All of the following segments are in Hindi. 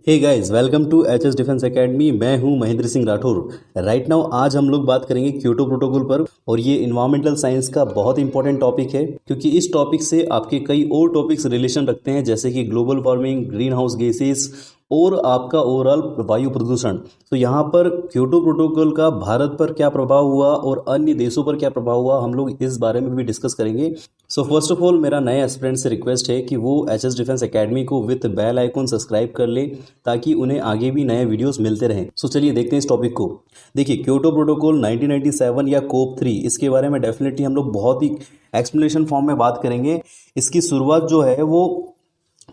Hey guys, welcome to HS defence academy. मैं हूं महेंद्र सिंह राठौर। राइट नाउ आज हम लोग बात करेंगे क्योटो प्रोटोकॉल पर, और ये इन्वायरमेंटल साइंस का बहुत इंपॉर्टेंट टॉपिक है क्योंकि इस टॉपिक से आपके कई और टॉपिक्स रिलेशन रखते हैं, जैसे कि global warming, green house gases और आपका ओवरऑल वायु प्रदूषण। तो यहाँ पर क्योटो प्रोटोकॉल का भारत पर क्या प्रभाव हुआ और अन्य देशों पर क्या प्रभाव हुआ, हम लोग इस बारे में भी डिस्कस करेंगे। सो फर्स्ट ऑफ ऑल मेरा नए एस्पिरेंट से रिक्वेस्ट है कि वो एचएस डिफेंस एकेडमी को विथ बेल आइकन सब्सक्राइब कर ले ताकि उन्हें आगे भी नए वीडियोस मिलते रहें। सो चलिए देखते हैं इस टॉपिक को। देखिए, क्योटो प्रोटोकॉल 1997 या कोप 3, इसके बारे में डेफिनेटली हम लोग बहुत ही एक्सप्लेनेशन फॉर्म में बात करेंगे। इसकी शुरुआत जो है वो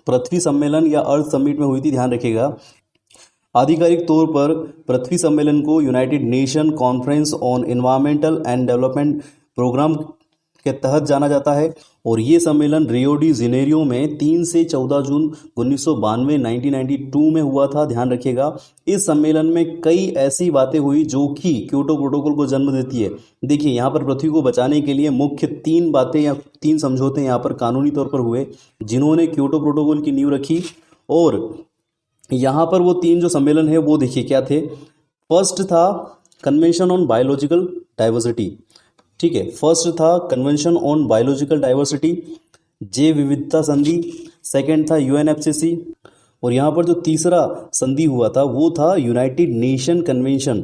पृथ्वी सम्मेलन या अर्थ समिट में हुई थी, ध्यान रखिएगा। आधिकारिक तौर पर पृथ्वी सम्मेलन को United Nation conference on environmental and development programme के तहत जाना जाता है, और ये सम्मेलन रियो डी जेनेरियो में 3 से 14 जून 1992 1992 में हुआ था, ध्यान रखिएगा। इस सम्मेलन में कई ऐसी बातें हुई जो कि क्योटो प्रोटोकॉल को जन्म देती है। देखिए, यहाँ पर पृथ्वी को बचाने के लिए मुख्य 3 बातें या 3 समझौते यहाँ पर कानूनी तौर पर हुए, जिन्होंने क्योटो प्रोटोकॉल की नींव रखी। और यहाँ पर वो 3 जो सम्मेलन है वो देखिए क्या थे। फर्स्ट था कन्वेंशन ऑन बायोलॉजिकल डाइवर्सिटी, ठीक है, फर्स्ट था कन्वेंशन ऑन बायोलॉजिकल डाइवर्सिटी, जैव विविधता संधि। सेकंड था यूएनएफसीसी, और यहाँ पर जो तीसरा संधि हुआ था वो था United Nation convention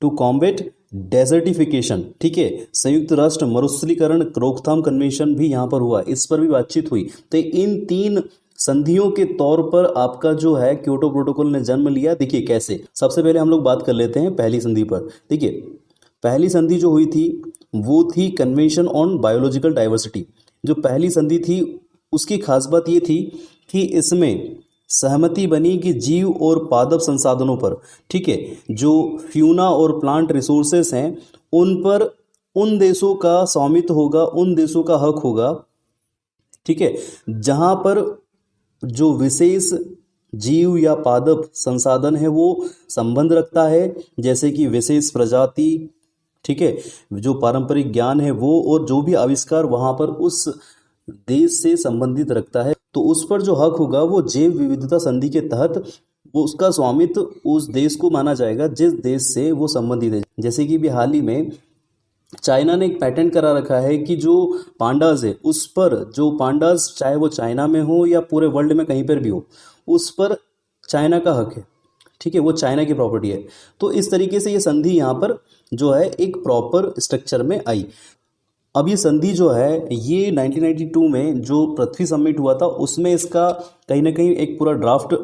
to combat desertification, ठीक है, संयुक्त राष्ट्र मरुस्थलीकरण रोकथाम कन्वेंशन भी यहाँ पर हुआ, इस पर भी बातचीत हुई। तो इन 3 संधियों के तौर पर आपका जो है क्योटो प्रोटोकॉल ने जन्म लिया। देखिए कैसे, सबसे पहले हम लोग बात कर लेते हैं पहली संधि पर। देखिए, पहली संधि जो हुई थी वो थी कन्वेंशन ऑन बायोलॉजिकल डाइवर्सिटी। जो पहली संधि थी उसकी खास बात ये थी कि इसमें सहमति बनी कि जीव और पादप संसाधनों पर, ठीक है, जो फ्यूना और प्लांट रिसोर्सेस हैं उन पर उन देशों का स्वामित्व होगा, उन देशों का हक होगा, ठीक है, जहां पर जो विशेष जीव या पादप संसाधन है वो संबंध रखता है, जैसे कि विशेष प्रजाति, ठीक है, जो पारंपरिक ज्ञान है वो, और जो भी आविष्कार वहां पर उस देश से संबंधित रखता है, तो उस पर जो हक होगा वो जैव विविधता संधि के तहत वो उसका स्वामित्व उस देश को माना जाएगा जिस देश से वो संबंधित है। जैसे कि भी हाल ही में चाइना ने एक पैटेंट करा रखा है कि जो पांडास है उस पर, जो पांडास चाहे वो चाइना में हो या पूरे वर्ल्ड में कहीं पर भी हो, उस पर चाइना का हक है, ठीक है, वो चाइना की प्रॉपर्टी है। तो इस तरीके से ये संधि यहाँ पर जो है एक प्रॉपर स्ट्रक्चर में आई। अब ये संधि जो है ये 1992 में जो पृथ्वी समिट हुआ था उसमें इसका कहीं ना कहीं एक पूरा ड्राफ्ट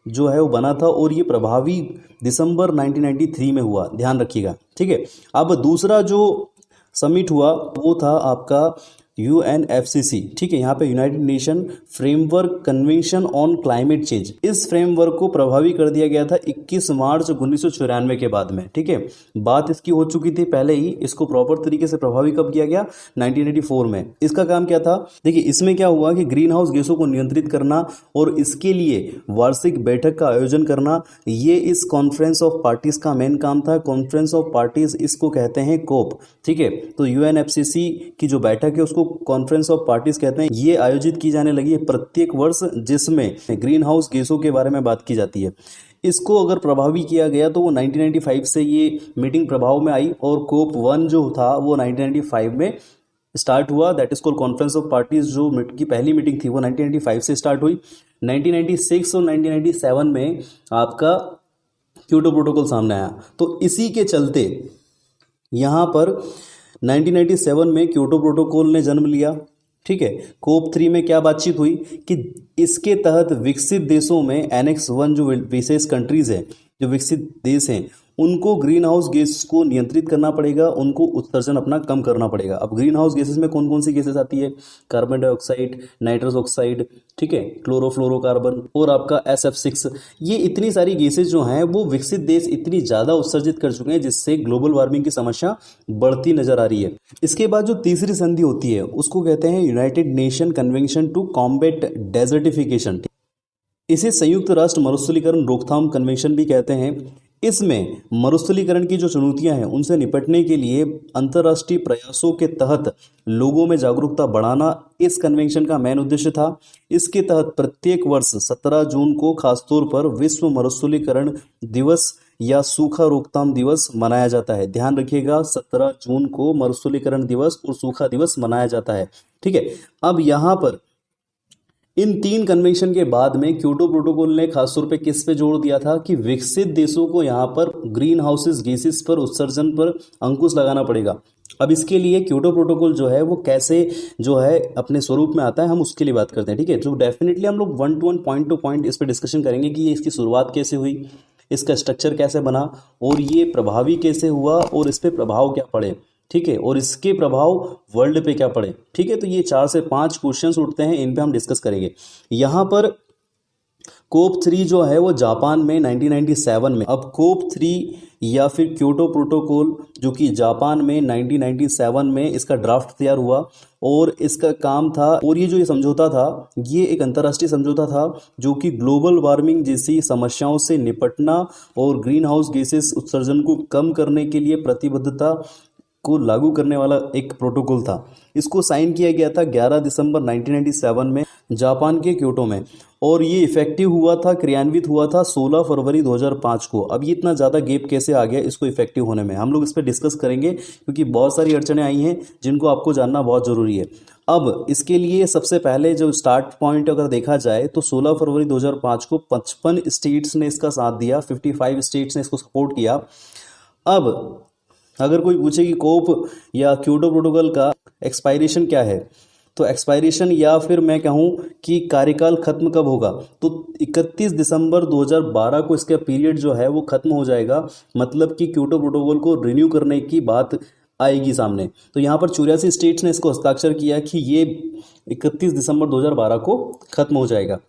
जो है वो बना था, और ये प्रभावी दिसंबर 1993 में हुआ, ध्यान रखिएगा, ठीक है। अब दूसरा जो समिट हुआ वो था आपका यूएनएफसीसी, ठीक है, यहाँ पे United nation framework convention on climate change. इस फ्रेमवर्क को प्रभावी कर दिया गया था 21 मार्च 1994 के बाद में, ठीक है। बात इसकी हो चुकी थी पहले ही, इसको प्रॉपर तरीके से प्रभावी कब किया गया, 1984 में। इसका काम क्या था, देखिए इसमें क्या हुआ कि ग्रीन हाउस गैसों को नियंत्रित करना और इसके लिए वार्षिक बैठक का आयोजन करना, ये इस कॉन्फ्रेंस ऑफ पार्टीज का मेन काम था। कॉन्फ्रेंस ऑफ पार्टीज इसको कहते हैं कोप, ठीक है। तो यूएनएफसीसी की जो बैठक है उसको कॉन्फ्रेंस ऑफ पार्टीज कहते हैं। ये आयोजित की जाने लगी है प्रत्येक वर्ष, जिसमें ग्रीन हाउस गैसों के बारे में बात की जाती है। इसको अगर प्रभावी किया गया तो वो 1995 से ये मीटिंग प्रभाव में आई, और कोप 1 जो था वो 1995 में स्टार्ट हुआ, that is called conference of parties. जो की पहली मीटिंग थी वो 1995 से स्टार्ट हुई। 1996 और 1997 में आपका क्योटो प्रोटोकॉल सामने आया। तो इसी के चलते यहाँ पर 1997 में क्योटो प्रोटोकॉल ने जन्म लिया, ठीक है। कोप 3 में क्या बातचीत हुई कि इसके तहत विकसित देशों में एनेक्स 1 जो विशेष कंट्रीज हैं, जो विकसित देश हैं, उनको ग्रीन हाउस गैस को नियंत्रित करना पड़ेगा, उनको उत्सर्जन अपना कम करना पड़ेगा। अब ग्रीन हाउस गैसेस में कौन कौन सी गैसेस आती है, कार्बन डाइऑक्साइड, नाइट्रस ऑक्साइड, ठीक है, क्लोरोफ्लोरोकार्बन और आपका SF6। ये इतनी सारी गैसेस जो हैं वो विकसित देश इतनी ज़्यादा उत्सर्जित कर चुके हैं जिससे ग्लोबल वार्मिंग की समस्या बढ़ती नजर आ रही है। इसके बाद जो तीसरी संधि होती है उसको कहते हैं United Nation convention to combat desertification. इसे संयुक्त राष्ट्र मरुस्थलीकरण रोकथाम कन्वेंशन भी कहते हैं। इसमें मरुस्थलीकरण की जो चुनौतियां हैं उनसे निपटने के लिए अंतर्राष्ट्रीय प्रयासों के तहत लोगों में जागरूकता बढ़ाना इस कन्वेंशन का मेन उद्देश्य था। इसके तहत प्रत्येक वर्ष 17 जून को खासतौर पर विश्व मरुस्थलीकरण दिवस या सूखा रोकथाम दिवस मनाया जाता है। ध्यान रखिएगा, 17 जून को मरुस्थलीकरण दिवस और सूखा दिवस मनाया जाता है। ठीक है, अब यहाँ पर इन 3 कन्वेंशन के बाद में क्योटो प्रोटोकॉल ने खासतौर पे किस पे जोड़ दिया था कि विकसित देशों को यहाँ पर ग्रीन हाउसेस गैसेस पर उत्सर्जन पर अंकुश लगाना पड़ेगा। अब इसके लिए क्योटो प्रोटोकॉल जो है वो कैसे जो है अपने स्वरूप में आता है, हम उसके लिए बात करते हैं। ठीक है, तो डेफिनेटली हम लोग one two one point two point इस पर डिस्कशन करेंगे कि ये इसकी शुरुआत कैसे हुई, इसका स्ट्रक्चर कैसे बना और ये प्रभावी कैसे हुआ और इस पे प्रभाव क्या पड़े। ठीक है, और इसके प्रभाव वर्ल्ड पे क्या पड़े। ठीक है, तो ये 4 से 5 क्वेश्चंस उठते हैं, इन पे हम डिस्कस करेंगे। यहाँ पर कोप 3 जो है वो जापान में 1997 में, अब कोप 3 या फिर क्योटो प्रोटोकॉल जो कि जापान में 1997 में इसका ड्राफ्ट तैयार हुआ और इसका काम था, और ये जो ये समझौता था ये एक अंतर्राष्ट्रीय समझौता था जो कि ग्लोबल वार्मिंग जैसी समस्याओं से निपटना और ग्रीन हाउस गैसेस उत्सर्जन को कम करने के लिए प्रतिबद्धता को लागू करने वाला एक प्रोटोकॉल था। इसको साइन किया गया था 11 दिसंबर 1997 में जापान के क्योटो में, और ये इफेक्टिव हुआ था, क्रियान्वित हुआ था 16 फरवरी 2005 को। अब ये इतना ज़्यादा गैप कैसे आ गया इसको इफेक्टिव होने में, हम लोग इस पर डिस्कस करेंगे क्योंकि बहुत सारी अड़चनें आई हैं जिनको आपको जानना बहुत ज़रूरी है। अब इसके लिए सबसे पहले जो स्टार्ट पॉइंट अगर देखा जाए तो 16 फरवरी 2005 को 55 स्टेट्स ने इसका साथ दिया, 55 स्टेट्स ने इसको सपोर्ट किया। अब अगर कोई पूछे कि कोप या क्योटो प्रोटोकॉल का एक्सपायरेशन क्या है, तो एक्सपायरेशन या फिर मैं कहूँ कि कार्यकाल खत्म कब होगा, तो 31 दिसंबर 2012 को इसका पीरियड जो है वो खत्म हो जाएगा। मतलब कि क्योटो प्रोटोकॉल को रिन्यू करने की बात आएगी सामने। तो यहाँ पर 84 स्टेट्स ने इसको हस्ताक्षर किया कि ये 31 दिसंबर 2012 को खत्म हो जाएगा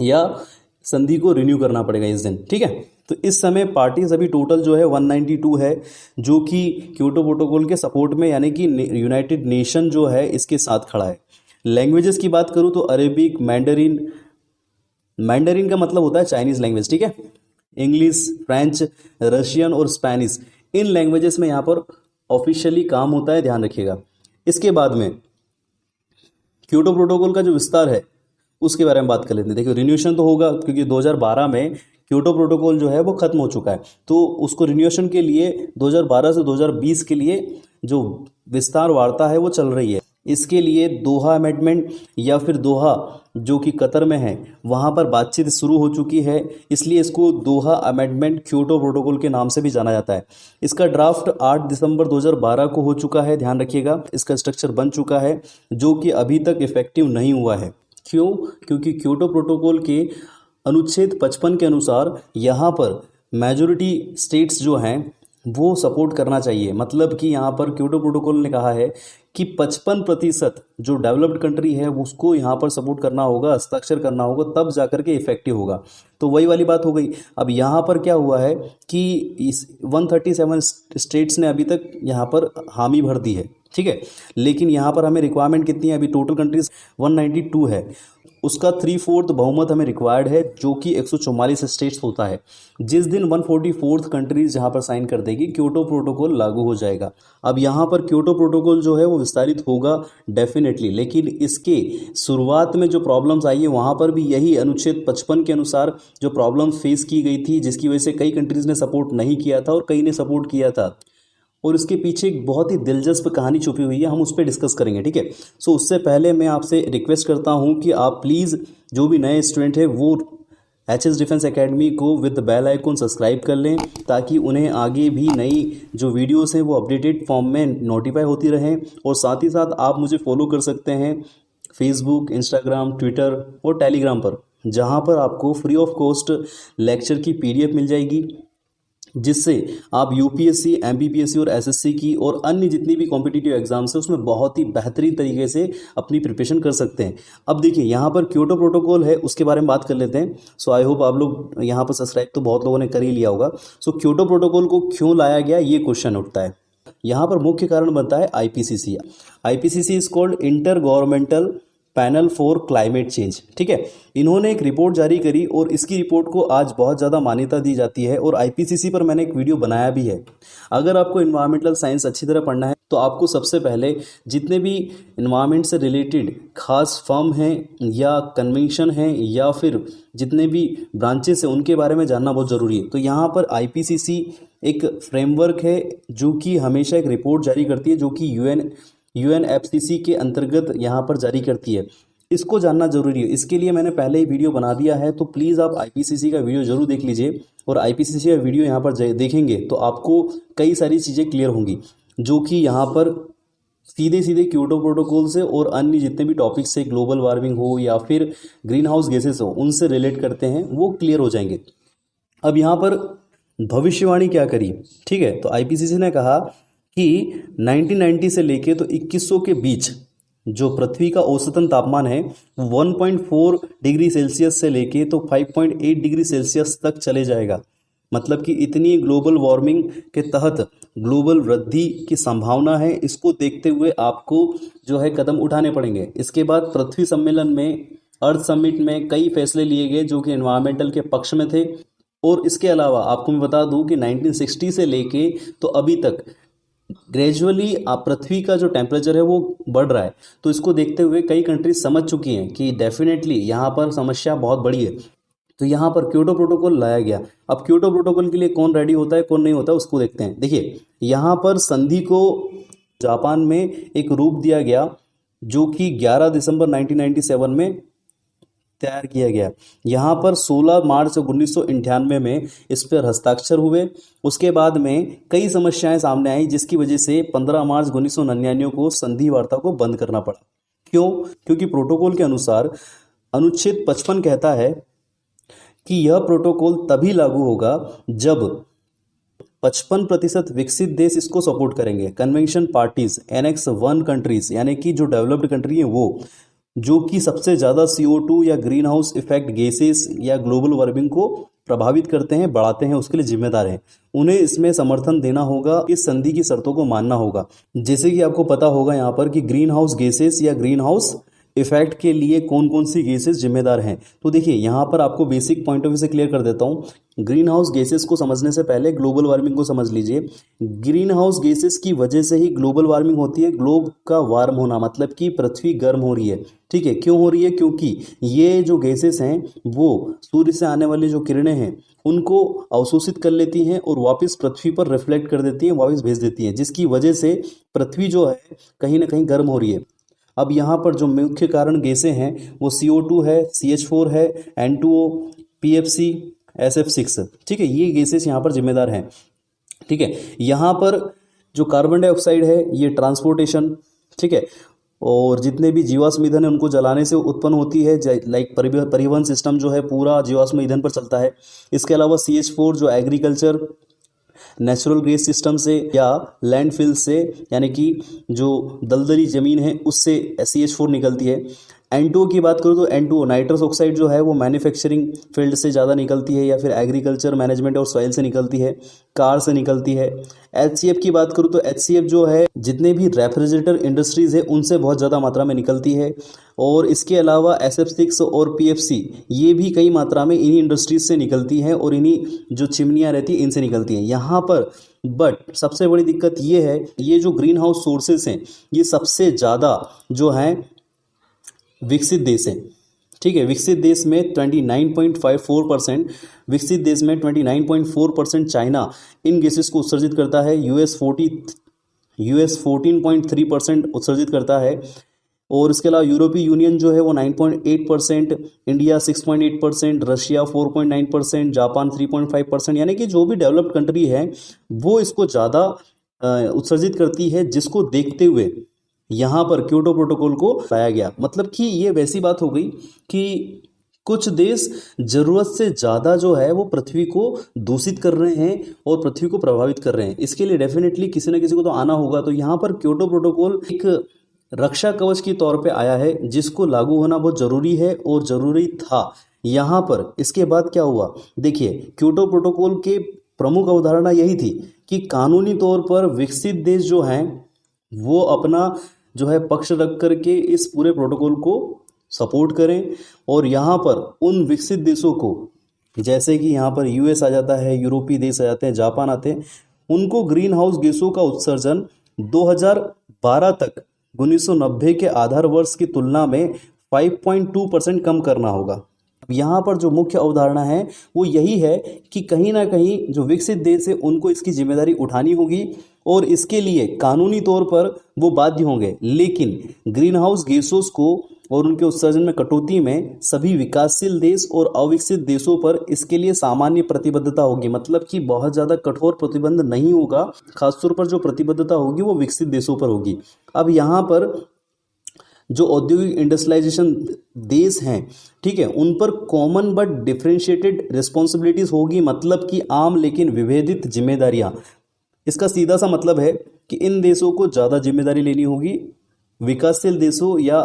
या संधि को रिन्यू करना पड़ेगा इस दिन। ठीक है, तो इस समय पार्टीज अभी टोटल जो है 192 है जो कि क्योटो प्रोटोकॉल के सपोर्ट में, यानी कि यूनाइटेड नेशन जो है इसके साथ खड़ा है। लैंग्वेजेस की बात करूँ तो अरेबिक, मैंडरिन, मैंडरिन का मतलब होता है चाइनीज लैंग्वेज। ठीक है, इंग्लिश, फ्रेंच, रशियन और स्पेनिश, इन लैंग्वेजेस में यहाँ पर ऑफिशियली काम होता है, ध्यान रखिएगा। इसके बाद में क्योटो प्रोटोकॉल का जो विस्तार है उसके बारे में बात कर लेते हैं। देखिए, रिन्यूएशन तो होगा क्योंकि 2012 में क्योटो प्रोटोकॉल जो है वो खत्म हो चुका है, तो उसको रिन्यूएशन के लिए 2012 से 2020 के लिए जो विस्तार वार्ता है वो चल रही है। इसके लिए दोहा अमेंडमेंट या फिर दोहा जो कि कतर में है वहाँ पर बातचीत शुरू हो चुकी है, इसलिए इसको दोहा अमेंडमेंट क्योटो प्रोटोकॉल के नाम से भी जाना जाता है। इसका ड्राफ्ट 8 दिसंबर 2012 को हो चुका है, ध्यान रखिएगा। इसका स्ट्रक्चर बन चुका है जो कि अभी तक इफेक्टिव नहीं हुआ है। क्यों? क्योंकि क्योटो प्रोटोकॉल के अनुच्छेद 55 के अनुसार यहाँ पर मेजॉरिटी स्टेट्स जो हैं वो सपोर्ट करना चाहिए। मतलब कि यहाँ पर क्योटो प्रोटोकॉल ने कहा है कि 55% जो डेवलप्ड कंट्री है उसको यहाँ पर सपोर्ट करना होगा, हस्ताक्षर करना होगा, तब जाकर के इफेक्टिव होगा। तो वही वाली बात हो गई। अब यहाँ पर क्या हुआ है कि इस 137 स्टेट्स ने अभी तक यहाँ पर हामी भर दी है। ठीक है, लेकिन यहाँ पर हमें रिक्वायरमेंट कितनी है, अभी टोटल कंट्रीज 192 है, उसका 3/4 बहुमत हमें रिक्वायर्ड है जो कि 144 स्टेट्स होता है। जिस दिन 144th कंट्रीज जहाँ पर साइन कर देगी क्योटो प्रोटोकॉल लागू हो जाएगा। अब यहाँ पर क्योटो प्रोटोकॉल जो है वो विस्तारित होगा डेफिनेटली, लेकिन इसके शुरुआत में जो प्रॉब्लम्स आई है वहाँ पर भी यही अनुच्छेद 55 के अनुसार जो प्रॉब्लम फेस की गई थी, जिसकी वजह से कई कंट्रीज ने सपोर्ट नहीं किया था और कई ने सपोर्ट किया था, और इसके पीछे एक बहुत ही दिलचस्प कहानी छुपी हुई है, हम उस पर डिस्कस करेंगे। ठीक है, सो उससे पहले मैं आपसे रिक्वेस्ट करता हूं कि आप प्लीज़ जो भी नए स्टूडेंट हैं वो एचएस डिफेंस एकेडमी को विद बेल आइकन सब्सक्राइब कर लें ताकि उन्हें आगे भी नई जो वीडियोस हैं वो अपडेटेड फॉर्म में नोटिफाई होती रहें। और साथ ही साथ आप मुझे फॉलो कर सकते हैं फेसबुक, इंस्टाग्राम, ट्विटर और टेलीग्राम पर, जहाँ पर आपको फ्री ऑफ कॉस्ट लेक्चर की PDF मिल जाएगी, जिससे आप यूपीएससी, एमपीपीएससी और एसएससी की और अन्य जितनी भी कॉम्पिटिटिव एग्जाम्स है उसमें बहुत ही बेहतरीन तरीके से अपनी प्रिपरेशन कर सकते हैं। अब देखिए, यहाँ पर क्योटो प्रोटोकॉल है उसके बारे में बात कर लेते हैं। सो आई होप आप लोग यहाँ पर सब्सक्राइब तो बहुत लोगों ने कर ही लिया होगा। सो क्योटो प्रोटोकॉल को क्यों लाया गया, ये क्वेश्चन उठता है। यहाँ पर मुख्य कारण बनता है IPCC. IPCC is called inter governmental panel for climate change. ठीक है, इन्होंने एक रिपोर्ट जारी करी और इसकी रिपोर्ट को आज बहुत ज़्यादा मान्यता दी जाती है और आईपीसीसी पर मैंने एक वीडियो बनाया भी है। अगर आपको इन्वायरमेंटल साइंस अच्छी तरह पढ़ना है तो आपको सबसे पहले जितने भी इन्वायरमेंट से रिलेटेड खास फर्म हैं या कन्वेंशन हैं या फिर जितने भी ब्रांचेस हैं उनके बारे में जानना बहुत ज़रूरी है। तो यहाँ पर आईपीसीसी एक फ्रेमवर्क है जो कि हमेशा एक रिपोर्ट जारी करती है, जो कि यूएनएफसीसी के अंतर्गत यहाँ पर जारी करती है। इसको जानना जरूरी है, इसके लिए मैंने पहले ही वीडियो बना दिया है, तो प्लीज़ आप आईपीसीसी का वीडियो जरूर देख लीजिए। और आईपीसीसी का वीडियो यहाँ पर देखेंगे तो आपको कई सारी चीज़ें क्लियर होंगी, जो कि यहाँ पर सीधे सीधे क्योटो प्रोटोकॉल से और अन्य जितने भी टॉपिक्स से, ग्लोबल वार्मिंग हो या फिर ग्रीन हाउस गैसेस हो, उनसे रिलेट करते हैं, वो क्लियर हो जाएंगे। अब यहाँ पर भविष्यवाणी क्या करी, ठीक है, तो आईपीसीसी ने कहा कि 1990 से लेके तो 2100 के बीच जो पृथ्वी का औसतन तापमान है 1.4 डिग्री सेल्सियस से लेके तो 5.8 डिग्री सेल्सियस तक चले जाएगा। मतलब कि इतनी ग्लोबल वार्मिंग के तहत ग्लोबल वृद्धि की संभावना है। इसको देखते हुए आपको जो है कदम उठाने पड़ेंगे। इसके बाद पृथ्वी सम्मेलन में, अर्थ समिट में कई फैसले लिए गए जो कि एनवायरमेंटल के पक्ष में थे। और इसके अलावा आपको मैं बता दूं कि 1960 से लेके तो अभी तक ग्रेजुअली पृथ्वी का जो टेम्परेचर है वो बढ़ रहा है। तो इसको देखते हुए कई कंट्रीज समझ चुकी हैं कि डेफिनेटली यहाँ पर समस्या बहुत बड़ी है। तो यहाँ पर क्योटो प्रोटोकॉल लाया गया। अब क्योटो प्रोटोकॉल के लिए कौन रेडी होता है, कौन नहीं होता, उसको देखते हैं। देखिए, यहाँ पर संधि को जापान में एक रूप दिया गया जो कि 11 दिसंबर 1997 में तैयार किया गया। यहाँ पर 16 मार्च 1998 में इस पर हस्ताक्षर हुए। उसके बाद में कई समस्याएं सामने आई, जिसकी वजह से 15 मार्च 1999 को संधि वार्ता को बंद करना पड़ा। क्यों? क्योंकि प्रोटोकॉल के अनुसार अनुच्छेद 55 कहता है कि यह प्रोटोकॉल तभी लागू होगा जब 55% विकसित देश इसको सपोर्ट करेंगे। कन्वेंशन पार्टीज, एनेक्स 1 कंट्रीज, यानी कि जो डेवलप्ड कंट्री है वो, जो कि सबसे ज़्यादा CO2 या ग्रीन हाउस इफेक्ट गैसेस या ग्लोबल वार्मिंग को प्रभावित करते हैं, बढ़ाते हैं, उसके लिए जिम्मेदार हैं, उन्हें इसमें समर्थन देना होगा। इस संधि की शर्तों को मानना होगा। जैसे कि आपको पता होगा यहाँ पर कि ग्रीन हाउस गैसेस या ग्रीन हाउस इफेक्ट के लिए कौन कौन सी गैसेस जिम्मेदार हैं। तो देखिए, यहाँ पर आपको बेसिक पॉइंट ऑफ व्यू से क्लियर कर देता हूँ। ग्रीन हाउस गैसेस को समझने से पहले ग्लोबल वार्मिंग को समझ लीजिए। ग्रीन हाउस गैसेस की वजह से ही ग्लोबल वार्मिंग होती है। ग्लोब का वार्म होना मतलब कि पृथ्वी गर्म हो रही है। ठीक है, क्यों हो रही है? क्योंकि ये जो गैसेस हैं वो सूर्य से आने वाली जो किरणें हैं उनको अवशोषित कर लेती हैं और वापस पृथ्वी पर रिफ्लेक्ट कर देती हैं, वापस भेज देती हैं, जिसकी वजह से पृथ्वी जो है कहीं ना कहीं गर्म हो रही है। अब यहाँ पर जो मुख्य कारण गैसें हैं वो CO2 है, CH4 है, N2O, PFC, SF6। ठीक है, ये गैसेस यहाँ पर जिम्मेदार हैं। ठीक है, यहाँ पर जो कार्बन डाइऑक्साइड है ये ट्रांसपोर्टेशन, ठीक है, और जितने भी जीवाश्म ईंधन है उनको जलाने से उत्पन्न होती है। लाइक परिवहन सिस्टम जो है पूरा जीवाश्म ईंधन पर चलता है। इसके अलावा CH4 जो एग्रीकल्चर, नेचुरल गैस सिस्टम से या लैंडफिल से, यानी कि जो दलदली ज़मीन है उससे CH4 निकलती है। N2O की बात करूँ तो N2O नाइट्रस ऑक्साइड जो है वो मैन्युफैक्चरिंग फील्ड से ज़्यादा निकलती है या फिर एग्रीकल्चर, मैनेजमेंट और सॉइल से निकलती है, कार से निकलती है। HCF की बात करूँ तो HCF जो है जितने भी रेफ्रिजरेटर इंडस्ट्रीज़ है उनसे बहुत ज़्यादा मात्रा में निकलती है। और इसके अलावा SF6 और PFC ये भी कई मात्रा में इन्हीं इंडस्ट्रीज से निकलती हैं और इन्हीं जो चिमनियाँ रहती हैं इनसे निकलती हैं यहाँ पर। बट सबसे बड़ी दिक्कत ये है, ये जो ग्रीन हाउस सोर्सेस हैं ये सबसे ज़्यादा जो हैं विकसित देश हैं। ठीक है, विकसित देश में 29.54%, विकसित देश में 29.4% चाइना इन गैसेस को उत्सर्जित करता है। US 14.3% उत्सर्जित करता है। और इसके अलावा यूरोपीय यूनियन जो है वो 9.8%, इंडिया 6.8%, रशिया 4.9%, जापान 3.5%, यानी कि जो भी डेवलप्ड कंट्री है वो इसको ज़्यादा उत्सर्जित करती है, जिसको देखते हुए यहाँ पर क्योटो प्रोटोकॉल को लाया गया। मतलब कि ये वैसी बात हो गई कि कुछ देश ज़रूरत से ज़्यादा जो है वो पृथ्वी को दूषित कर रहे हैं और पृथ्वी को प्रभावित कर रहे हैं। इसके लिए डेफिनेटली किसी न किसी को तो आना होगा। तो यहाँ पर क्योटो प्रोटोकॉल एक रक्षा कवच के तौर पे आया है, जिसको लागू होना बहुत ज़रूरी है और ज़रूरी था यहाँ पर। इसके बाद क्या हुआ, देखिए, क्योटो प्रोटोकॉल के प्रमुख अवधारणा यही थी कि कानूनी तौर पर विकसित देश जो हैं वो अपना जो है पक्ष रख करके इस पूरे प्रोटोकॉल को सपोर्ट करें और यहाँ पर उन विकसित देशों को, जैसे कि यहाँ पर यूएस आ जाता है, यूरोपीय देश आ जाते हैं, जापान आते हैं, उनको ग्रीन हाउस गैसों का उत्सर्जन 2012 तक 1990 के आधार वर्ष की तुलना में 5.2% कम करना होगा। अब यहाँ पर जो मुख्य अवधारणा है वो यही है कि कहीं ना कहीं जो विकसित देश है उनको इसकी जिम्मेदारी उठानी होगी और इसके लिए कानूनी तौर पर वो बाध्य होंगे, लेकिन ग्रीन हाउस गैसों को और उनके उत्सर्जन में कटौती में सभी विकासशील देश और अविकसित देशों पर इसके लिए सामान्य प्रतिबद्धता होगी। मतलब कि बहुत ज़्यादा कठोर प्रतिबंध नहीं होगा, खासतौर पर जो प्रतिबद्धता होगी वो विकसित देशों पर होगी। अब यहाँ पर जो औद्योगिक इंडस्ट्रियलाइजेशन देश हैं, ठीक है, उन पर कॉमन बट डिफरेंशिएटेड रिस्पॉन्सिबिलिटीज होगी, मतलब कि आम लेकिन विभेदित जिम्मेदारियां। इसका सीधा सा मतलब है कि इन देशों को ज़्यादा जिम्मेदारी लेनी होगी विकासशील देशों या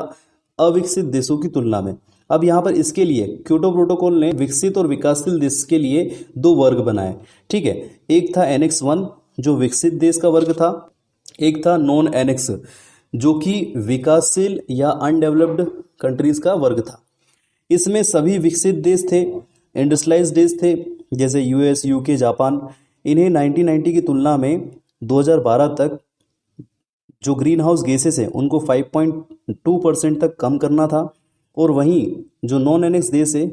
अविकसित देशों की तुलना में। अब यहाँ पर इसके लिए क्योटो प्रोटोकॉल ने विकसित और विकासशील देश के लिए दो वर्ग बनाए, ठीक है। एक था एनेक्स 1 जो विकसित देश का वर्ग था, एक था नॉन एनेक्स जो कि विकासशील या अनडेवलप्ड कंट्रीज का वर्ग था। इसमें सभी विकसित देश थे, इंडस्ट्रियलाइज्ड देश थे, जैसे यूएस, यूके, जापान। इन्हें 1990 की तुलना में 2012 तक जो ग्रीन हाउस गैसेस हैं उनको 5.2% तक कम करना था और वहीं जो नॉन एनेक्स देश है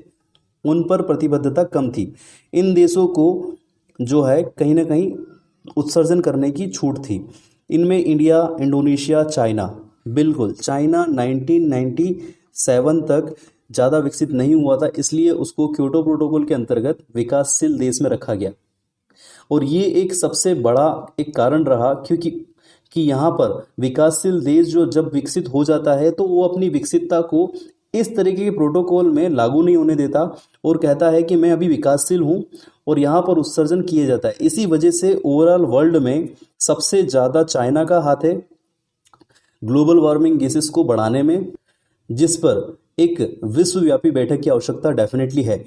उन पर प्रतिबद्धता कम थी। इन देशों को जो है कहीं ना कहीं उत्सर्जन करने की छूट थी। इनमें इंडिया, इंडोनेशिया, चाइना, बिल्कुल चाइना 1997 तक ज़्यादा विकसित नहीं हुआ था, इसलिए उसको क्योटो प्रोटोकॉल के अंतर्गत विकासशील देश में रखा गया। और ये एक सबसे बड़ा एक कारण रहा कि यहाँ पर विकासशील देश जो जब विकसित हो जाता है तो वो अपनी विकसितता को इस तरीके के प्रोटोकॉल में लागू नहीं होने देता और कहता है कि मैं अभी विकासशील हूँ और यहाँ पर उत्सर्जन किया जाता है। इसी वजह से ओवरऑल वर्ल्ड में सबसे ज़्यादा चाइना का हाथ है ग्लोबल वार्मिंग गैसेस को बढ़ाने में, जिस पर एक विश्वव्यापी बैठक की आवश्यकता डेफिनेटली है।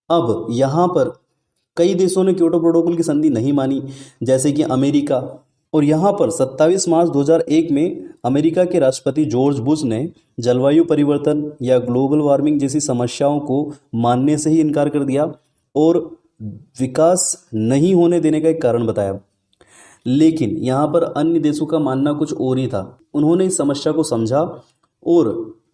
अब यहाँ पर कई देशों ने क्योटो प्रोटोकॉल की संधि नहीं मानी, जैसे कि अमेरिका। और यहाँ पर 27 मार्च 2001 में अमेरिका के राष्ट्रपति जॉर्ज बुश ने जलवायु परिवर्तन या ग्लोबल वार्मिंग जैसी समस्याओं को मानने से ही इनकार कर दिया और विकास नहीं होने देने का एक कारण बताया। लेकिन यहाँ पर अन्य देशों का मानना कुछ और ही था। उन्होंने इस समस्या को समझा और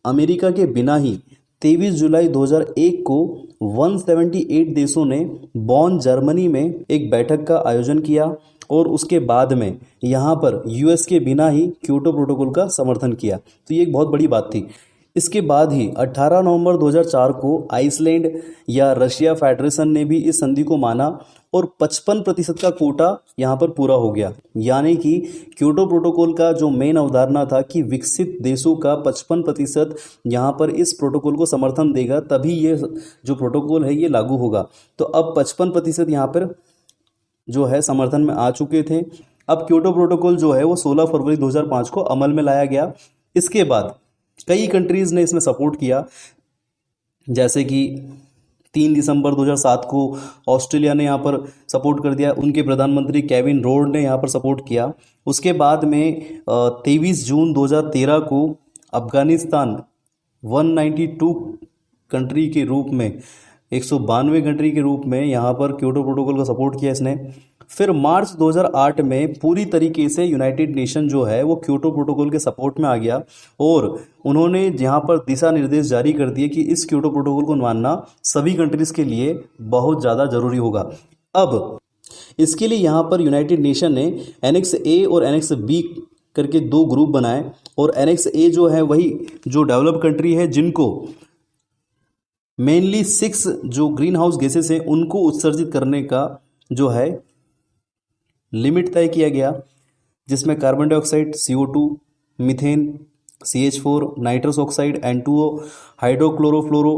अमेरिका के बिना ही 23 जुलाई 2001 को 178 देशों ने बॉन, जर्मनी में एक बैठक का आयोजन किया और उसके बाद में यहाँ पर यूएस के बिना ही क्योटो प्रोटोकॉल का समर्थन किया। तो ये एक बहुत बड़ी बात थी। इसके बाद ही 18 नवंबर 2004 को आइसलैंड या रशिया फेडरेशन ने भी इस संधि को माना और 55% का कोटा यहाँ पर पूरा हो गया। यानी कि क्योटो प्रोटोकॉल का जो मेन अवधारणा था कि विकसित देशों का 55% यहाँ पर इस प्रोटोकॉल को समर्थन देगा, तभी ये जो प्रोटोकॉल है ये लागू होगा। तो अब 55% यहाँ पर जो है समर्थन में आ चुके थे। अब क्योटो प्रोटोकॉल जो है वो 16 फरवरी 2005 को अमल में लाया गया। इसके बाद कई कंट्रीज़ ने इसमें सपोर्ट किया, जैसे कि 3 दिसंबर 2007 को ऑस्ट्रेलिया ने यहाँ पर सपोर्ट कर दिया, उनके प्रधानमंत्री केविन रोड ने यहाँ पर सपोर्ट किया। उसके बाद में 23 जून 2013 को अफगानिस्तान 192 कंट्री के रूप में 192 कंट्री के रूप में यहाँ पर क्योटो प्रोटोकॉल का सपोर्ट किया इसने। फिर मार्च 2008 में पूरी तरीके से यूनाइटेड नेशन जो है वो क्योटो प्रोटोकॉल के सपोर्ट में आ गया और उन्होंने यहाँ पर दिशा निर्देश जारी कर दिए कि इस क्योटो प्रोटोकॉल को मानना सभी कंट्रीज़ के लिए बहुत ज़्यादा ज़रूरी होगा। अब इसके लिए यहाँ पर यूनाइटेड नेशन ने एनेक्स ए और एनेक्स बी करके दो ग्रुप बनाए और एनेक्स ए जो है वही जो डेवलप कंट्री है जिनको मेनली 6 जो ग्रीन हाउस गैसेस हैं उनको उत्सर्जित करने का जो है लिमिट तय किया गया, जिसमें carbon dioxide, CO2, methane, CH4, nitrous oxide, N2O, हाइड्रोक्लोरोफ्लोरो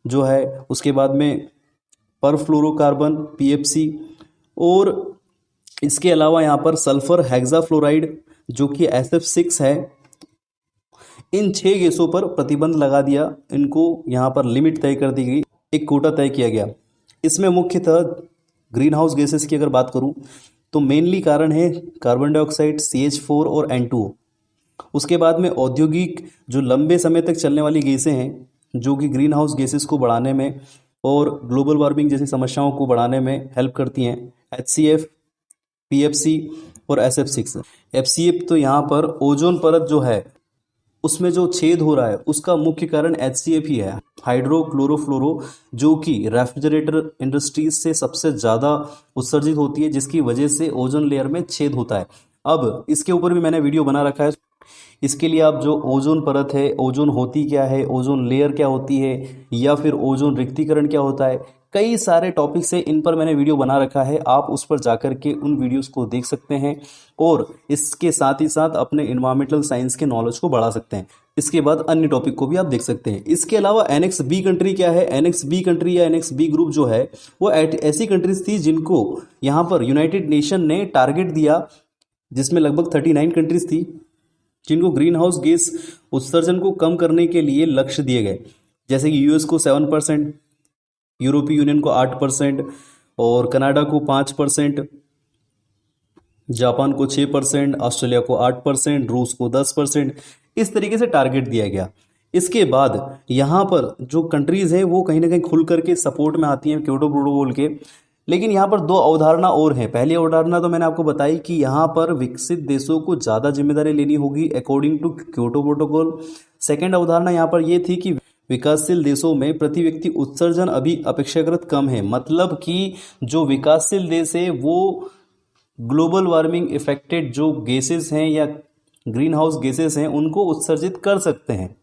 जो है, उसके बाद में परफ्लोरोकार्बन PFC और इसके अलावा यहाँ पर सल्फर हेक्साफ्लोराइड जो कि SF6 है। इन 6 गैसों पर प्रतिबंध लगा दिया, इनको यहाँ पर लिमिट तय कर दी गई, एक कोटा तय किया गया। इसमें मुख्यतः ग्रीन हाउस गैसेस की अगर बात करूँ तो मेनली कारण है कार्बन डाइऑक्साइड, CH4 और N2O। उसके बाद में औद्योगिक जो लंबे समय तक चलने वाली गैसें हैं जो कि ग्रीन हाउस गैसेस को बढ़ाने में और ग्लोबल वार्मिंग जैसी समस्याओं को बढ़ाने में हेल्प करती हैं, HCF, PFC और SF6। FCF तो यहाँ पर ओजोन परत जो है उसमें जो छेद हो रहा है उसका मुख्य कारण HCF ही है, हाइड्रोक्लोरोफ्लोरो, जो कि रेफ्रिजरेटर इंडस्ट्रीज से सबसे ज़्यादा उत्सर्जित होती है, जिसकी वजह से ओजोन लेयर में छेद होता है। अब इसके ऊपर भी मैंने वीडियो बना रखा है। इसके लिए आप जो ओजोन परत है, ओजोन होती क्या है, ओजोन लेयर क्या होती है, या फिर ओजोन रिक्तीकरण क्या होता है, कई सारे टॉपिक्स है, इन पर मैंने वीडियो बना रखा है। आप उस पर जाकर के उन वीडियोस को देख सकते हैं और इसके साथ ही साथ अपने इन्वायरमेंटल साइंस के नॉलेज को बढ़ा सकते हैं। इसके बाद अन्य टॉपिक को भी आप देख सकते हैं। इसके अलावा एनेक्स बी कंट्री क्या है? एनेक्स बी कंट्री या एनेक्स बी ग्रुप जो है वो ऐसी कंट्रीज थी जिनको यहाँ पर यूनाइटेड नेशन ने टारगेट दिया, जिसमें लगभग 39 कंट्रीज थी जिनको ग्रीन हाउस गैस उत्सर्जन को कम करने के लिए लक्ष्य दिए गए। जैसे कि यूएस को 7%, यूरोपीय यूनियन को 8% और कनाडा को 5%, जापान को 6%, ऑस्ट्रेलिया को 8%, रूस को 10%, इस तरीके से टारगेट दिया गया। इसके बाद यहाँ पर जो कंट्रीज़ हैं वो कहीं ना कहीं खुल करके सपोर्ट में आती हैं क्योटो प्रोटोकॉल के। लेकिन यहाँ पर दो अवधारणा और हैं। पहली अवधारणा तो मैंने आपको बताई कि यहाँ पर विकसित देशों को ज़्यादा जिम्मेदारी लेनी होगी according to Kyoto protocol. Second अवधारणा यहाँ पर ये थी कि विकासशील देशों में प्रति व्यक्ति उत्सर्जन अभी अपेक्षाकृत कम है, मतलब कि जो विकासशील देश है वो ग्लोबल वार्मिंग इफेक्टेड जो गैसेस हैं या ग्रीन हाउस गैसेस हैं उनको उत्सर्जित कर सकते हैं।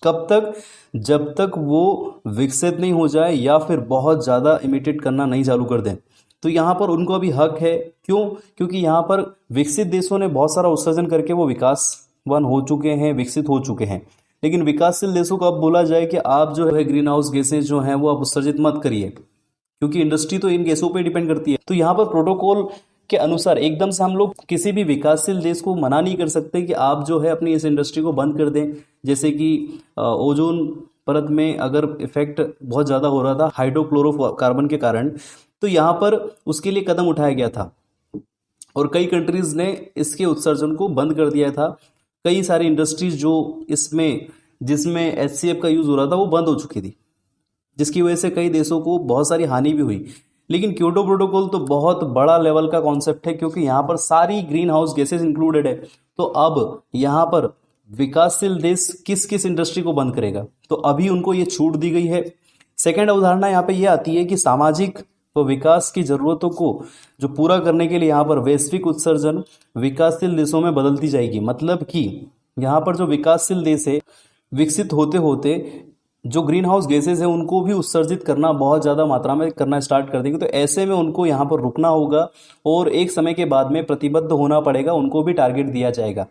कब तक? जब तक वो विकसित नहीं हो जाए या फिर बहुत ज़्यादा इमिटेट करना नहीं चालू कर दें। तो यहाँ पर उनको अभी हक है। क्यों? क्योंकि यहाँ पर विकसित देशों ने बहुत सारा उत्सर्जन करके वो विकासवान हो चुके हैं, विकसित हो चुके हैं। लेकिन विकासशील देशों को अब बोला जाए कि आप जो है ग्रीन हाउस गैसेज जो हैं वो आप उत्सर्जित मत करिए, क्योंकि इंडस्ट्री तो इन गैसों पे डिपेंड करती है। तो यहाँ पर प्रोटोकॉल के अनुसार एकदम से हम लोग किसी भी विकासशील देश को मना नहीं कर सकते कि आप जो है अपनी इस इंडस्ट्री को बंद कर दें। जैसे कि ओजोन परत में अगर इफेक्ट बहुत ज़्यादा हो रहा था हाइड्रोक्लोरोकार्बन के कारण, तो यहाँ पर उसके लिए कदम उठाया गया था और कई कंट्रीज़ ने इसके उत्सर्जन को बंद कर दिया था। कई सारी इंडस्ट्रीज जो जिसमें HCF का यूज़ हो रहा था वो बंद हो चुकी थी, जिसकी वजह से कई देशों को बहुत सारी हानि भी हुई। लेकिन क्योटो प्रोटोकॉल तो बहुत बड़ा लेवल का कॉन्सेप्ट है, क्योंकि यहाँ पर सारी ग्रीन हाउस गैसेज इंक्लूडेड है। तो अब यहाँ पर विकासशील देश किस किस इंडस्ट्री को बंद करेगा? तो अभी उनको ये छूट दी गई है। सेकेंड अवधारणा यहाँ पे ये आती है कि सामाजिक व विकास की जरूरतों को जो पूरा करने के लिए यहाँ पर वैश्विक उत्सर्जन विकासशील देशों में बदलती जाएगी। मतलब कि यहाँ पर जो विकासशील देश है विकसित होते होते जो ग्रीन हाउस गैसेज है उनको भी उत्सर्जित करना बहुत ज़्यादा मात्रा में करना स्टार्ट कर देंगे। तो ऐसे में उनको यहाँ पर रुकना होगा और एक समय के बाद में प्रतिबद्ध होना पड़ेगा, उनको भी टारगेट दिया जाएगा।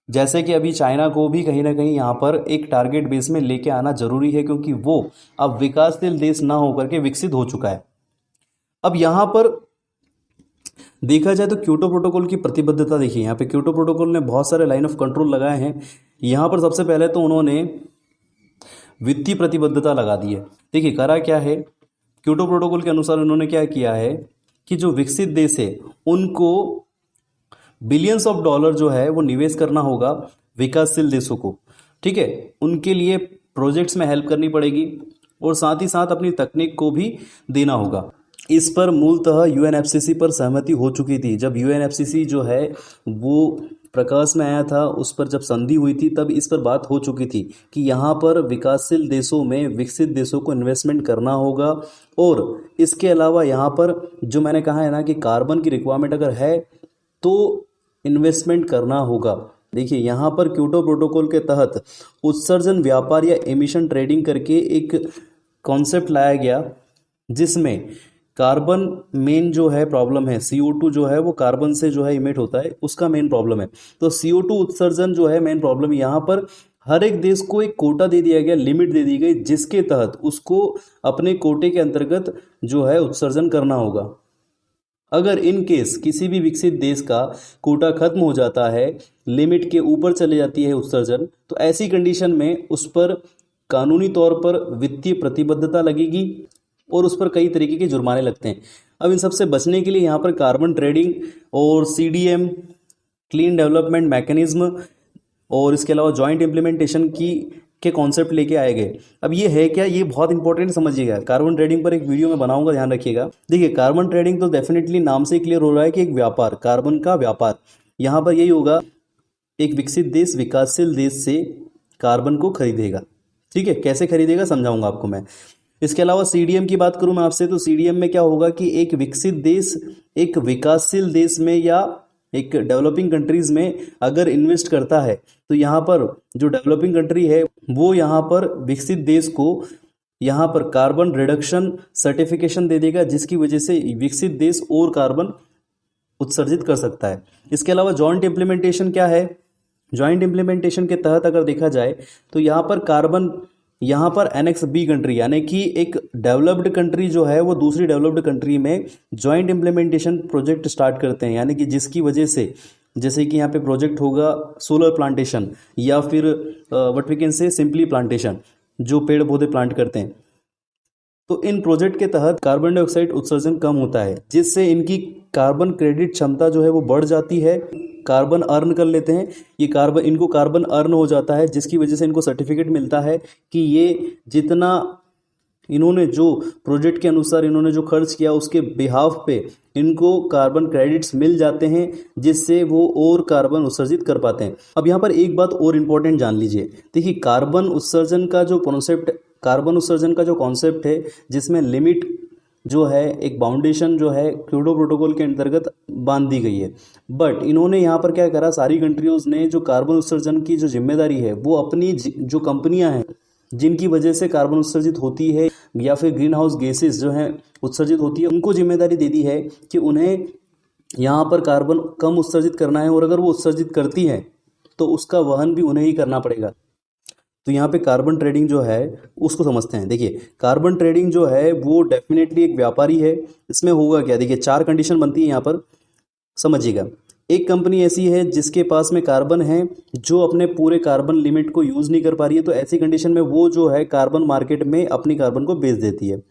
जैसे कि अभी चाइना को भी कहीं ना कहीं यहाँ पर एक टारगेट बेस में लेके आना जरूरी है, क्योंकि वो अब विकासशील देश ना होकर के विकसित हो चुका है। अब यहाँ पर देखा जाए तो क्योटो प्रोटोकॉल की प्रतिबद्धता देखिए, यहाँ पे क्योटो प्रोटोकॉल ने बहुत सारे लाइन ऑफ कंट्रोल लगाए हैं। यहाँ पर सबसे पहले तो उन्होंने वित्तीय प्रतिबद्धता लगा दी है। देखिए करा क्या है, क्योटो प्रोटोकॉल के अनुसार उन्होंने क्या किया है कि जो विकसित देश है उनको बिलियंस ऑफ डॉलर जो है वो निवेश करना होगा विकासशील देशों को। ठीक है, उनके लिए प्रोजेक्ट्स में हेल्प करनी पड़ेगी और साथ ही साथ अपनी तकनीक को भी देना होगा। इस पर मूलतः UNFCCC पर सहमति हो चुकी थी। जब UNFCCC जो है वो प्रकाश में आया था, उस पर जब संधि हुई थी तब इस पर बात हो चुकी थी कि यहाँ पर विकासशील देशों में विकसित देशों को इन्वेस्टमेंट करना होगा। और इसके अलावा यहाँ पर जो मैंने कहा है ना कि कार्बन की रिक्वायरमेंट अगर है तो इन्वेस्टमेंट करना होगा। देखिए यहाँ पर क्योटो प्रोटोकॉल के तहत उत्सर्जन व्यापार या एमिशन ट्रेडिंग करके एक कॉन्सेप्ट लाया गया, जिसमें कार्बन मेन जो है प्रॉब्लम है, CO2 जो है वो कार्बन से जो है इमिट होता है, उसका मेन प्रॉब्लम है। तो CO2 उत्सर्जन जो है मेन प्रॉब्लम। यहाँ पर हर एक देश को एक कोटा दे दिया गया, लिमिट दे दी गई, जिसके तहत उसको अपने कोटे के अंतर्गत जो है उत्सर्जन करना होगा। अगर इन केस किसी भी विकसित देश का कोटा खत्म हो जाता है, लिमिट के ऊपर चले जाती है उत्सर्जन, तो ऐसी कंडीशन में उस पर कानूनी तौर पर वित्तीय प्रतिबद्धता लगेगी और उस पर कई तरीके के जुर्माने लगते हैं। अब इन सबसे बचने के लिए यहाँ पर कार्बन ट्रेडिंग और CDM क्लीन डेवलपमेंट मैकेनिज्म और इसके अलावा जॉइंट इम्प्लीमेंटेशन की के कॉन्सेप्ट लेके आए गए। अब ये है क्या, ये बहुत इंपॉर्टेंट समझिएगा। कार्बन ट्रेडिंग पर एक वीडियो मैं बनाऊंगा, ध्यान रखिएगा। देखिए कार्बन ट्रेडिंग तो डेफिनेटली नाम से क्लियर हो रहा है कि एक व्यापार, कार्बन का व्यापार। यहाँ पर यही होगा, एक विकसित देश विकासशील देश से कार्बन को खरीदेगा। ठीक है, कैसे खरीदेगा समझाऊंगा आपको मैं। इसके अलावा सीडीएम की बात करूं मैं आपसे, तो सीडीएम में क्या होगा कि एक विकसित देश एक विकासशील देश में या एक डेवलपिंग कंट्रीज में अगर इन्वेस्ट करता है, तो यहाँ पर जो डेवलपिंग कंट्री है वो यहाँ पर विकसित देश को यहाँ पर कार्बन रिडक्शन सर्टिफिकेशन दे देगा, जिसकी वजह से विकसित देश और कार्बन उत्सर्जित कर सकता है। इसके अलावा जॉइंट इम्प्लीमेंटेशन क्या है, जॉइंट इम्प्लीमेंटेशन के तहत अगर देखा जाए तो यहाँ पर कार्बन, यहाँ पर एनेक्स बी कंट्री यानी कि एक डेवलप्ड कंट्री जो है वो दूसरी डेवलप्ड कंट्री में जॉइंट इम्प्लीमेंटेशन प्रोजेक्ट स्टार्ट करते हैं, यानी कि जिसकी वजह से, जैसे कि यहाँ पे प्रोजेक्ट होगा सोलर प्लांटेशन या फिर what we can say simply plantation, जो पेड़ पौधे प्लांट करते हैं। तो इन प्रोजेक्ट के तहत कार्बन डाइऑक्साइड उत्सर्जन कम होता है, जिससे इनकी कार्बन क्रेडिट क्षमता जो है वो बढ़ जाती है, कार्बन अर्न कर लेते हैं ये कार्बन, इनको कार्बन अर्न हो जाता है, जिसकी वजह से इनको सर्टिफिकेट मिलता है कि ये जितना इन्होंने जो प्रोजेक्ट के अनुसार इन्होंने जो खर्च किया उसके बिहाफ पे इनको कार्बन क्रेडिट्स मिल जाते हैं, जिससे वो और कार्बन उत्सर्जित कर पाते हैं। अब यहाँ पर एक बात और इम्पोर्टेंट जान लीजिए। देखिए कार्बन उत्सर्जन का जो कॉन्सेप्ट, कार्बन उत्सर्जन का जो कॉन्सेप्ट है, जिसमें लिमिट जो है, एक बाउंडेशन जो है क्योटो प्रोटोकॉल के अंतर्गत बांध दी गई है। बट इन्होंने यहाँ पर क्या करा, सारी कंट्रीज ने जो कार्बन उत्सर्जन की जो जिम्मेदारी है वो अपनी जो कंपनियां हैं जिनकी वजह से कार्बन उत्सर्जित होती है या फिर ग्रीन हाउस गैसेस जो हैं उत्सर्जित होती है, उनको जिम्मेदारी दे दी है कि उन्हें यहाँ पर कार्बन कम उत्सर्जित करना है, और अगर वो उत्सर्जित करती है तो उसका वहन भी उन्हें ही करना पड़ेगा। तो यहाँ पे कार्बन ट्रेडिंग जो है उसको समझते हैं। देखिए कार्बन ट्रेडिंग जो है वो डेफिनेटली एक व्यापारी है। इसमें होगा क्या, देखिए 4 कंडीशन बनती है यहाँ पर, समझिएगा। एक कंपनी ऐसी है जिसके पास में कार्बन है जो अपने पूरे कार्बन लिमिट को यूज़ नहीं कर पा रही है, तो ऐसी कंडीशन में वो जो है कार्बन मार्केट में अपनी कार्बन को बेच देती है।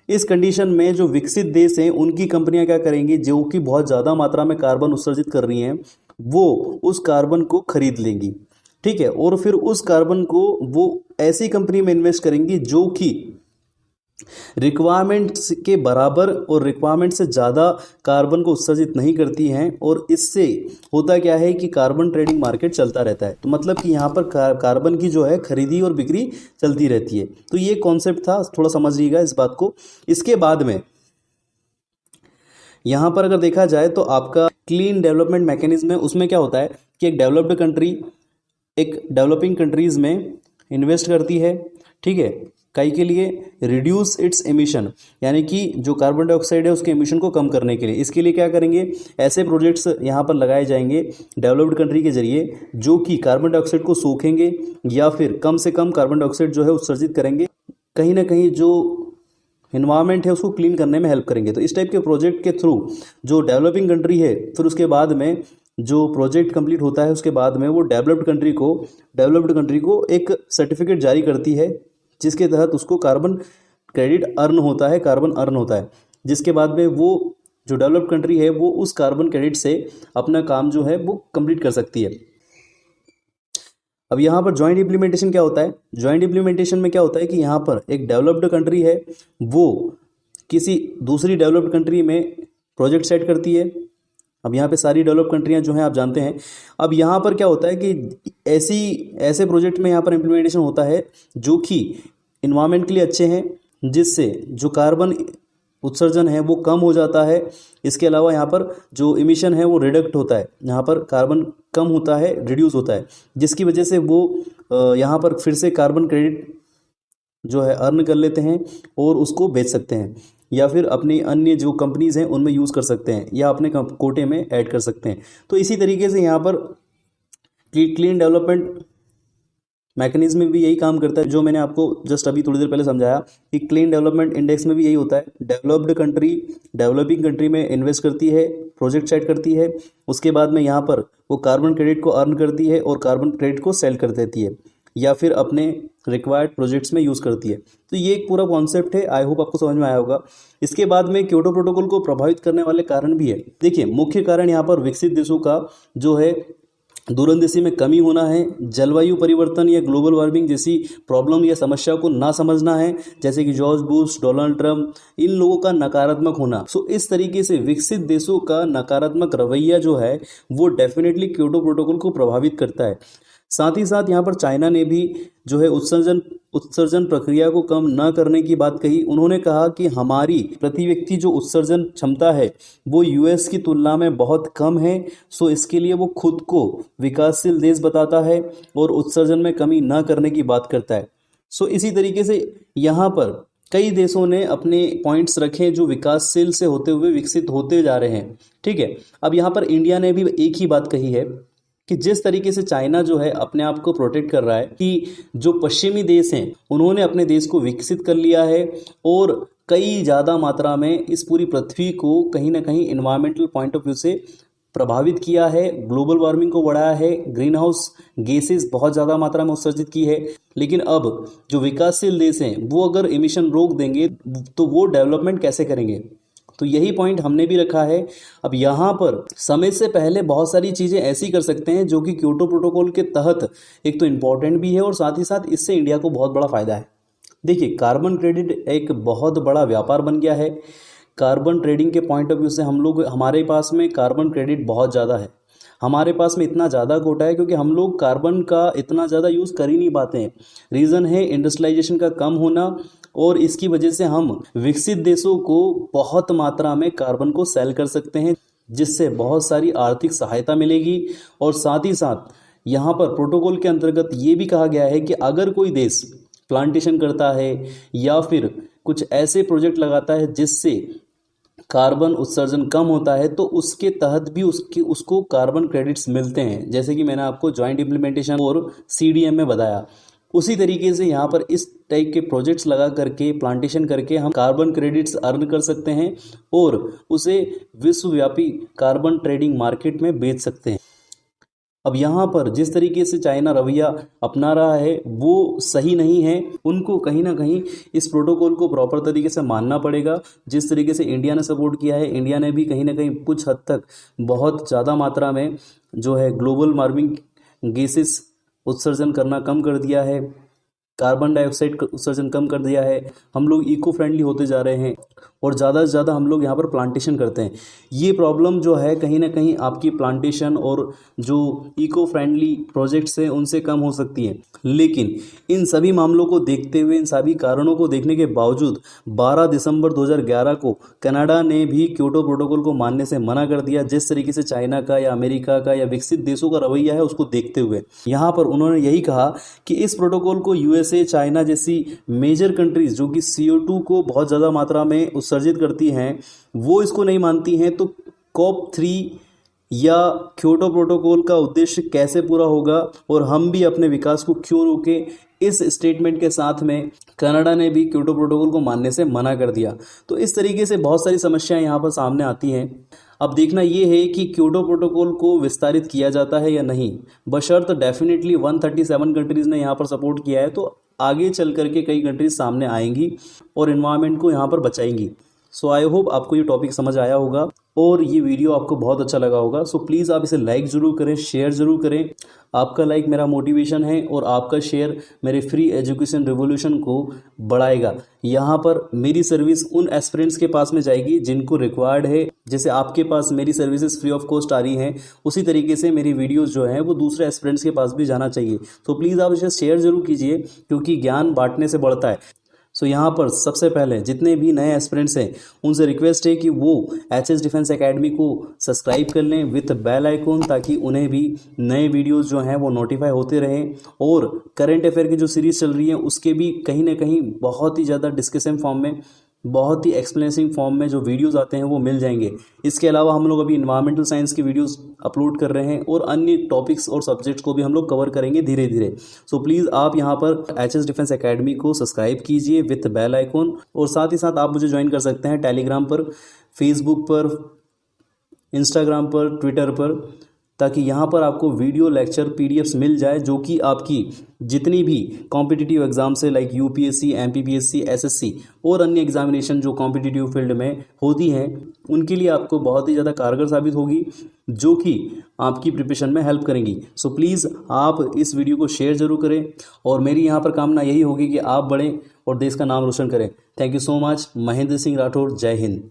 इस कंडीशन में जो विकसित देश हैं उनकी कंपनियां क्या करेंगी, जो कि बहुत ज़्यादा मात्रा में कार्बन उत्सर्जित कर रही हैं, वो उस कार्बन को खरीद लेंगी। ठीक है, और फिर उस कार्बन को वो ऐसी कंपनी में इन्वेस्ट करेंगी जो कि रिक्वायरमेंट्स के बराबर और रिक्वायरमेंट से ज़्यादा कार्बन को उत्सर्जित नहीं करती हैं, और इससे होता क्या है कि कार्बन ट्रेडिंग मार्केट चलता रहता है। तो मतलब कि यहाँ पर कार्बन की जो है खरीदी और बिक्री चलती रहती है। तो ये कॉन्सेप्ट था, थोड़ा समझिएगा इस बात को। इसके बाद में यहाँ पर अगर देखा जाए तो आपका क्लीन डेवलपमेंट मैकेनिज्म है, उसमें क्या होता है कि एक डेवलप्ड कंट्री एक डेवलपिंग कंट्रीज में इन्वेस्ट करती है, ठीक है, कई के लिए रिड्यूस इट्स एमिशन, यानी कि जो कार्बन डाइऑक्साइड है उसके एमिशन को कम करने के लिए। इसके लिए क्या करेंगे, ऐसे प्रोजेक्ट्स यहाँ पर लगाए जाएंगे डेवलप्ड कंट्री के जरिए जो कि कार्बन डाइऑक्साइड को सोखेंगे या फिर कम से कम कार्बन डाइऑक्साइड जो है उत्सर्जित करेंगे, कहीं ना कहीं जो इन्वायरमेंट है उसको क्लीन करने में हेल्प करेंगे। तो इस टाइप के प्रोजेक्ट के थ्रू जो डेवलपिंग कंट्री है, फिर उसके बाद में जो प्रोजेक्ट कंप्लीट होता है उसके बाद में वो डेवलप्ड कंट्री को एक सर्टिफिकेट जारी करती है, जिसके तहत उसको कार्बन क्रेडिट अर्न होता है, जिसके बाद में वो जो डेवलप्ड कंट्री है वो उस कार्बन क्रेडिट से अपना काम जो है वो कंप्लीट कर सकती है। अब यहाँ पर जॉइंट इम्प्लीमेंटेशन क्या होता है, जॉइंट इम्प्लीमेंटेशन में क्या होता है कि यहाँ पर एक डेवलप्ड कंट्री है वो किसी दूसरी डेवलप्ड कंट्री में प्रोजेक्ट सेट करती है। अब यहाँ पे सारी डेवलप कंट्रियाँ जो हैं आप जानते हैं। अब यहाँ पर क्या होता है कि ऐसे प्रोजेक्ट में यहाँ पर इम्प्लीमेंटेशन होता है जो कि इन्वायरमेंट के लिए अच्छे हैं, जिससे जो कार्बन उत्सर्जन है वो कम हो जाता है। इसके अलावा यहाँ पर जो इमिशन है वो रिडक्ट होता है, यहाँ पर कार्बन कम होता है, रिड्यूस होता है, जिसकी वजह से वो यहाँ पर फिर से कार्बन क्रेडिट जो है अर्न कर लेते हैं और उसको बेच सकते हैं, या फिर अपनी अन्य जो कंपनीज़ हैं उनमें यूज़ कर सकते हैं, या अपने कोटे में ऐड कर सकते हैं। तो इसी तरीके से यहाँ पर क्लीन डेवलपमेंट मैकेनिज्म में भी यही काम करता है, जो मैंने आपको जस्ट अभी थोड़ी देर पहले समझाया कि क्लीन डेवलपमेंट इंडेक्स में भी यही होता है। डेवलप्ड कंट्री डेवलपिंग कंट्री में इन्वेस्ट करती है, प्रोजेक्ट सेट करती है, उसके बाद में यहाँ पर वो कार्बन क्रेडिट को अर्न करती है और कार्बन क्रेडिट को सेल कर देती है, या फिर अपने रिक्वायर्ड प्रोजेक्ट्स में यूज़ करती है। तो ये एक पूरा कॉन्सेप्ट है, आई होप आपको समझ में आया होगा। इसके बाद में क्योटो प्रोटोकॉल को प्रभावित करने वाले कारण भी है। देखिए मुख्य कारण यहाँ पर विकसित देशों का जो है दूरंदेशी में कमी होना है, जलवायु परिवर्तन या ग्लोबल वार्मिंग जैसी प्रॉब्लम या समस्या को ना समझना है, जैसे कि जॉर्ज बुश, डोनाल्ड ट्रंप, इन लोगों का नकारात्मक होना। सो इस तरीके से विकसित देशों का नकारात्मक रवैया जो है वो डेफिनेटली क्योटो प्रोटोकॉल को प्रभावित करता है। साथ ही साथ यहाँ पर चाइना ने भी जो है उत्सर्जन प्रक्रिया को कम न करने की बात कही। उन्होंने कहा कि हमारी प्रति व्यक्ति जो उत्सर्जन क्षमता है वो यूएस की तुलना में बहुत कम है। सो इसके लिए वो खुद को विकासशील देश बताता है और उत्सर्जन में कमी न करने की बात करता है। सो इसी तरीके से यहाँ पर कई देशों ने अपने पॉइंट्स रखे जो विकासशील से होते हुए विकसित होते जा रहे हैं। ठीक है, अब यहाँ पर इंडिया ने भी एक ही बात कही है कि जिस तरीके से चाइना जो है अपने आप को प्रोटेक्ट कर रहा है कि जो पश्चिमी देश हैं उन्होंने अपने देश को विकसित कर लिया है और कई ज़्यादा मात्रा में इस पूरी पृथ्वी को कहीं ना कहीं इन्वायरमेंटल पॉइंट ऑफ व्यू से प्रभावित किया है, ग्लोबल वार्मिंग को बढ़ाया है, ग्रीन हाउस गैसेस बहुत ज़्यादा मात्रा में उत्सर्जित की है। लेकिन अब जो विकासशील देश हैं वो अगर एमिशन रोक देंगे तो वो डेवलपमेंट कैसे करेंगे? तो यही पॉइंट हमने भी रखा है। अब यहाँ पर समय से पहले बहुत सारी चीज़ें ऐसी कर सकते हैं जो कि क्योटो प्रोटोकॉल के तहत एक तो इम्पॉर्टेंट भी है और साथ ही साथ इससे इंडिया को बहुत बड़ा फ़ायदा है। देखिए, कार्बन क्रेडिट एक बहुत बड़ा व्यापार बन गया है। कार्बन ट्रेडिंग के पॉइंट ऑफ व्यू से हमारे पास में कार्बन क्रेडिट बहुत ज़्यादा है। हमारे पास में इतना ज़्यादा कोटा है क्योंकि हम लोग कार्बन का इतना ज़्यादा यूज़ कर ही नहीं पाते हैं। रीज़न है इंडस्ट्रियलाइजेशन का कम होना और इसकी वजह से हम विकसित देशों को बहुत मात्रा में कार्बन को सेल कर सकते हैं जिससे बहुत सारी आर्थिक सहायता मिलेगी। और साथ ही साथ यहाँ पर प्रोटोकॉल के अंतर्गत ये भी कहा गया है कि अगर कोई देश प्लांटेशन करता है या फिर कुछ ऐसे प्रोजेक्ट लगाता है जिससे कार्बन उत्सर्जन कम होता है तो उसके तहत भी उसको कार्बन क्रेडिट्स मिलते हैं, जैसे कि मैंने आपको जॉइंट इम्प्लीमेंटेशन और सीडीएम में बताया। उसी तरीके से यहाँ पर इस टाइप के प्रोजेक्ट्स लगा करके प्लांटेशन करके हम कार्बन क्रेडिट्स अर्न कर सकते हैं और उसे विश्वव्यापी कार्बन ट्रेडिंग मार्केट में बेच सकते हैं। अब यहाँ पर जिस तरीके से चाइना रवैया अपना रहा है वो सही नहीं है। उनको कहीं ना कहीं इस प्रोटोकॉल को प्रॉपर तरीके से मानना पड़ेगा। जिस तरीके से इंडिया ने सपोर्ट किया है, इंडिया ने भी कहीं ना कहीं कुछ हद तक बहुत ज़्यादा मात्रा में जो है ग्लोबल वार्मिंग गैसेस उत्सर्जन करना कम कर दिया है, कार्बन डाइऑक्साइड उत्सर्जन कम कर दिया है। हम लोग इको फ्रेंडली होते जा रहे हैं और ज़्यादा से ज़्यादा हम लोग यहाँ पर प्लांटेशन करते हैं। ये प्रॉब्लम जो है कहीं ना कहीं आपकी प्लांटेशन और जो इको फ्रेंडली प्रोजेक्ट्स हैं उनसे कम हो सकती है। लेकिन इन सभी मामलों को देखते हुए, इन सभी कारणों को देखने के बावजूद 12 दिसंबर 2011 को कनाडा ने भी क्योटो प्रोटोकॉल को मानने से मना कर दिया। जिस तरीके से चाइना का या अमेरिका का या विकसित देशों का रवैया है उसको देखते हुए यहाँ पर उन्होंने यही कहा कि इस प्रोटोकॉल को यूएसए, चाइना जैसी मेजर कंट्रीज जो कि CO2 को बहुत ज़्यादा मात्रा में उत्सर्जित करती हैं वो इसको नहीं मानती हैं। तो COP3 या क्योटो प्रोटोकॉल का उद्देश्य कैसे पूरा होगा और हम भी अपने विकास को क्यों रोके? इस स्टेटमेंट के साथ में कनाडा ने भी क्योटो प्रोटोकॉल को मानने से मना कर दिया। तो इस तरीके से बहुत सारी समस्याएं यहाँ पर सामने आती हैं। अब देखना ये है कि क्योटो प्रोटोकॉल को विस्तारित किया जाता है या नहीं। बशर्त डेफिनेटली 137 कंट्रीज़ ने यहाँ पर सपोर्ट किया है तो आगे चल करके कई कंट्रीज सामने आएंगी और इन्वायरमेंट को यहाँ पर बचाएंगी। सो आई होप आपको ये टॉपिक समझ आया होगा और ये वीडियो आपको बहुत अच्छा लगा होगा। सो प्लीज़ आप इसे लाइक ज़रूर करें, शेयर ज़रूर करें। आपका लाइक मेरा मोटिवेशन है और आपका शेयर मेरे फ्री एजुकेशन रिवॉल्यूशन को बढ़ाएगा। यहाँ पर मेरी सर्विस उन एस्पिरेंट्स के पास में जाएगी जिनको रिक्वायर्ड है। जैसे आपके पास मेरी सर्विसेज फ्री ऑफ कॉस्ट आ रही हैं, उसी तरीके से मेरी वीडियोज़ जो हैं वो दूसरे एस्पिरेंट्स के पास भी जाना चाहिए। तो प्लीज़ आप इसे शेयर ज़रूर कीजिए क्योंकि ज्ञान बांटने से बढ़ता है। सो यहाँ पर सबसे पहले जितने भी नए एस्पिरेंट्स हैं उनसे रिक्वेस्ट है कि वो HS डिफेंस एकेडमी को सब्सक्राइब कर लें विथ बेल आइकॉन, ताकि उन्हें भी नए वीडियोस जो हैं वो नोटिफाई होते रहें। और करंट अफेयर की जो सीरीज़ चल रही है उसके भी कहीं ना कहीं बहुत ही ज़्यादा डिस्कशन फॉर्म में, बहुत ही एक्सप्लेनेसिंग फॉर्म में जो वीडियोस आते हैं वो मिल जाएंगे। इसके अलावा हम लोग अभी इन्वायरमेंटल साइंस की वीडियोस अपलोड कर रहे हैं और अन्य टॉपिक्स और सब्जेक्ट्स को भी हम लोग कवर करेंगे धीरे धीरे। सो प्लीज़ आप यहाँ पर HS डिफेंस एकेडमी को सब्सक्राइब कीजिए विथ बेल आइकॉन। और साथ ही साथ आप मुझे ज्वाइन कर सकते हैं टेलीग्राम पर, फेसबुक पर, इंस्टाग्राम पर, ट्विटर पर। ताकि यहाँ पर आपको वीडियो लेक्चर पीडीएफ्स मिल जाए जो कि आपकी जितनी भी कॉम्पिटिटिव एग्जाम से लाइक यूपीएससी, एमपीपीएससी, एसएससी और अन्य एग्जामिनेशन जो कॉम्पिटिटिव फील्ड में होती हैं उनके लिए आपको बहुत ही ज़्यादा कारगर साबित होगी, जो कि आपकी प्रिपरेशन में हेल्प करेंगी। सो प्लीज़ आप इस वीडियो को शेयर ज़रूर करें और मेरी यहाँ पर कामना यही होगी कि आप बढ़ें और देश का नाम रोशन करें। Thank you so much. Mahendra Singh Rathore, जय हिंद।